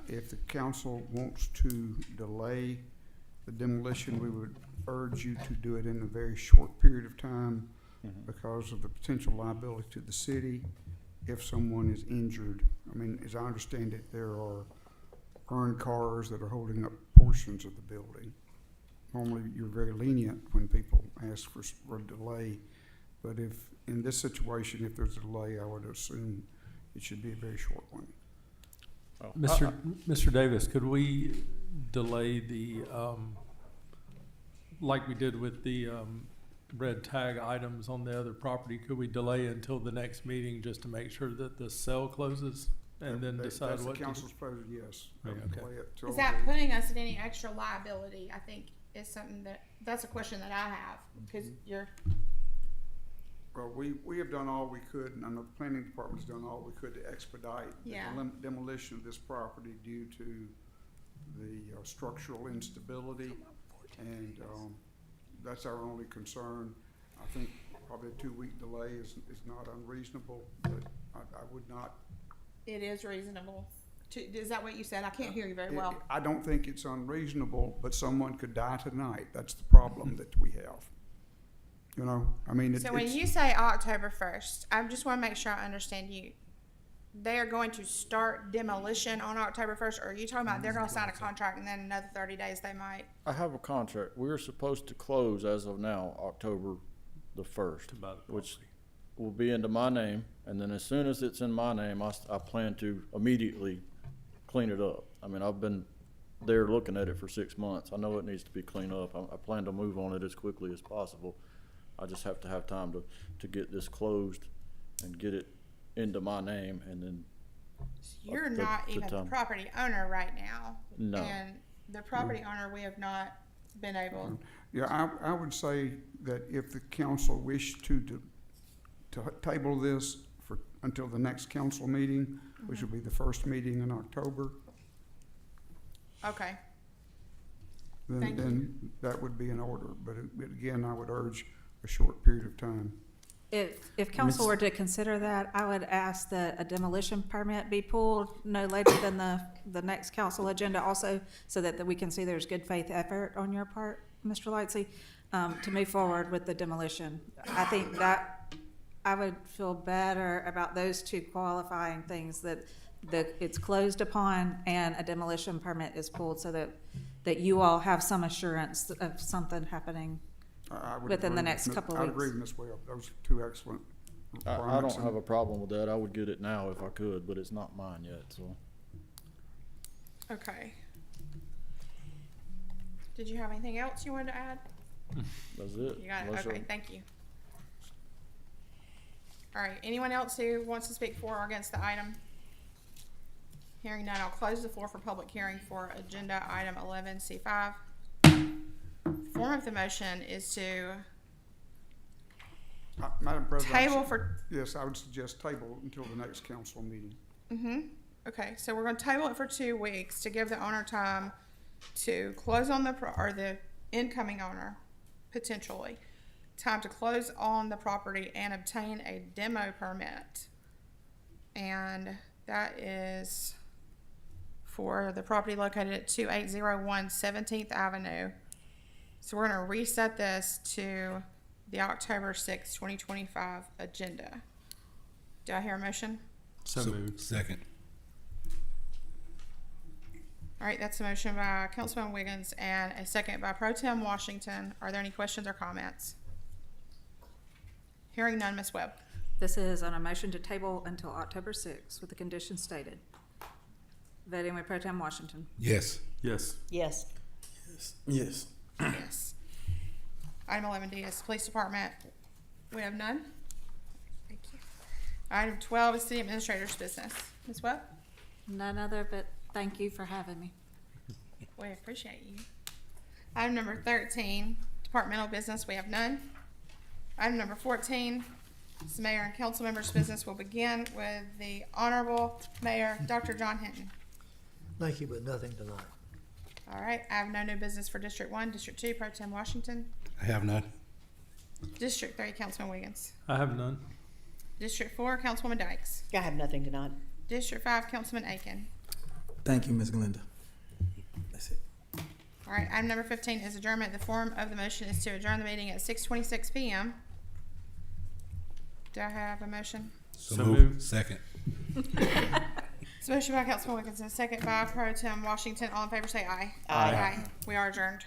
If the council wants to delay the demolition, we would urge you to do it in a very short period of time because of the potential liability to the city if someone is injured. I mean, as I understand it, there are earned cars that are holding up portions of the building. Normally, you're very lenient when people ask for a delay, but if, in this situation, if there's a delay, I would assume it should be a very short one. Mr. Davis, could we delay the, like we did with the red tag items on the other property, could we delay until the next meeting just to make sure that the sale closes and then decide That's what the to do? council's pleasure, yes. Okay. Delay it till Is that the- putting us at any extra liability? I think is something that's a question that I have, because you're, Well, we have done all we could, and I know the planning department's done all we could to expedite Yeah. the demolition of this property due to the structural instability, and that's our only concern. I think probably a 2-week delay is not unreasonable, but I would not. it is reasonable. Is that what you said? I can't hear you very well. I don't think it's unreasonable, but someone could die tonight. That's the problem that we have. You know, I mean, So when you say October 1st, I just want to make sure I understand you. They are going to start demolition on October 1st, or are you talking about they're going to sign a contract and then another 30 days they might? I have a contract. We're supposed to close as of now, October the 1st, which will be into my name. And then as soon as it's in my name, I plan to immediately clean it up. I mean, I've been there looking at it for 6 months. I know it needs to be cleaned up. I plan to move on it as quickly as possible. I just have to have time to get this closed and get it into my name, and then. You're not even the property owner right now. No. And the property owner, we have not been able. Yeah, I would say that if the council wished to table this until the next council meeting, which will be the first meeting in October, Okay. Thank you. then that would be in order. But again, I would urge a short period of time. If council were to consider that, I would ask that a demolition permit be pulled no later than the next council agenda also, so that we can see there's good faith effort on your part, Mr. Lightsey, to move forward with the demolition. I think that I would feel better about those two qualifying things, that it's closed upon and a demolition permit is pulled, so that you all have some assurance of something happening within the next couple of weeks. I agree with Ms. Webb. Those are two excellent I requirements. don't have a problem with that. I would get it now if I could, but it's not mine yet, so. Okay. Did you have anything else you wanted to add? That's it. You got it, Unless okay, y'all- thank you. All right, anyone else who wants to speak for or against the item? Hearing none, I'll close the floor for public hearing for agenda item 11C5. Form of the motion is to Madam President. table for, Yes, I would suggest table until the next council meeting. okay, so we're gonna table it for 2 weeks to give the owner time to close on the, or the incoming owner, potentially, time to close on the property and obtain a demo permit. And that is for the property located at 2801 17th Avenue. So we're gonna reset this to the October 6th, 2025 agenda. Do I hear a motion? So moved. Second. All right, that's a motion by Councilman Wiggins and a second by Pro Tem Washington. Are there any questions or comments? Hearing none, Ms. Webb. This is on a motion to table until October 6th with the conditions stated. Voting with Pro Tem Washington. Yes. Yes. Yes. Yes. Yes. Item 11D is Police Department. We have none. Thank you. Item 12 is City Administrator's business. Ms. Webb? None other, but thank you for having me. We appreciate you. Item number 13, Departmental business. We have none. Item number 14 is Mayor and Council members' business. We'll begin with the Honorable Mayor, Dr. John Hinton. Thank you, but nothing tonight. All right, I have no new business for District 1. District 2, Pro Tem Washington. I have none. District 3, Councilman Wiggins. I have none. District 4, Councilwoman Dykes. I have nothing tonight. District 5, Councilman Aiken. Thank you, Ms. Glenda. That's it. All right, item number 15 is adjournment. The form of the motion is to adjourn the meeting at 6:26 p.m. Do I have a motion? So So moved. moved. Second. It's a motion by Councilman Wilkinson, second by Pro Tem Washington. All in favor say aye. Aye. We are adjourned.